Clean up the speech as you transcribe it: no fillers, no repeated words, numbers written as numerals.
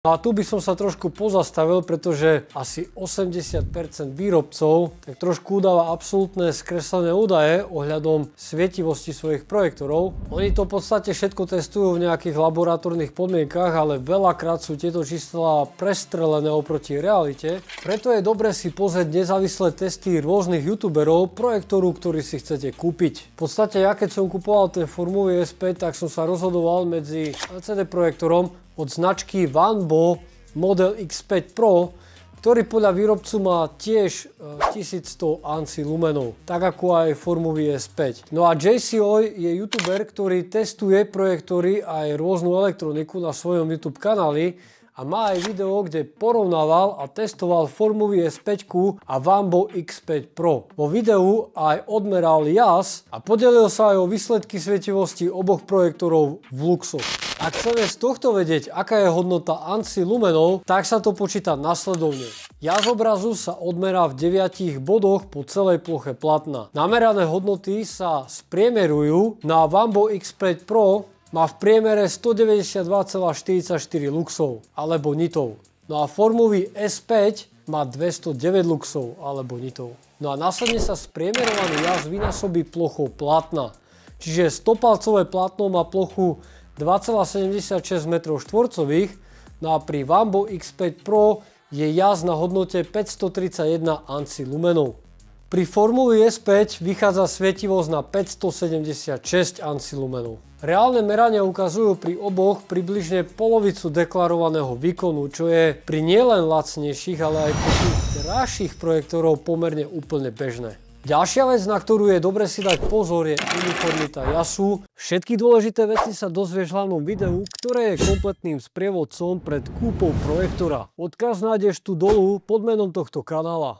No a tu by som sa trošku pozastavil, pretože asi 80% výrobcov tak trošku udáva absolútne skreslené údaje ohľadom svietivosti svojich projektorov. Oni to v podstate všetko testujú v nejakých laboratórnych podmienkach, ale veľakrát sú tieto čísla prestrelené oproti realite. Preto je dobre si pozrieť nezávislé testy rôznych youtuberov projektoru, ktorý si chcete kúpiť. V podstate ja keď som kupoval ten Formuvie S5, tak som sa rozhodoval medzi LCD projektorom od značky Vanbo Model X5 Pro, ktorý podľa výrobcu má tiež 1100 ANSI lumenov, tak ako aj Formuvie S5. No a JCOy je youtuber, ktorý testuje projektory aj rôznu elektroniku na svojom YouTube kanáli a má aj video, kde porovnával a testoval Formuvie S5 a Vanbo X5 Pro. Vo videu aj odmeral jas a podelil sa aj o výsledky svietivosti oboch projektorov v luxoch. Ak chceme z tohto vedieť, aká je hodnota ANSI lumenov, tak sa to počíta nasledovne. Jas obrazu sa odmerá v 9 bodoch po celej ploche plátna. Namerané hodnoty sa spriemerujú. Na Vanbo X5 Pro má v priemere 192,44 luxov alebo nitov. No a Formuvie S5 má 209 luxov alebo nitov. No a následne sa spriemerovaný jas vynásobí plochou plátna. Čiže 100-palcové plátno má plochu 2,76 m2, no a pri Vanbo X5 Pro je jas na hodnote 531 ANSI lumenov. Pri Formuvie S5 vychádza svietivosť na 576 ANSI lumenov. Reálne merania ukazujú pri oboch približne polovicu deklarovaného výkonu, čo je pri nielen lacnejších, ale aj pri tých drahších projektorov pomerne úplne bežné. Ďalšia vec, na ktorú je dobre si dať pozor, je uniformita jasu. Všetky dôležité veci sa dozvieš v hlavnom videu, ktoré je kompletným sprievodcom pred kúpou projektora. Odkaz nájdeš tu dolu pod menom tohto kanála.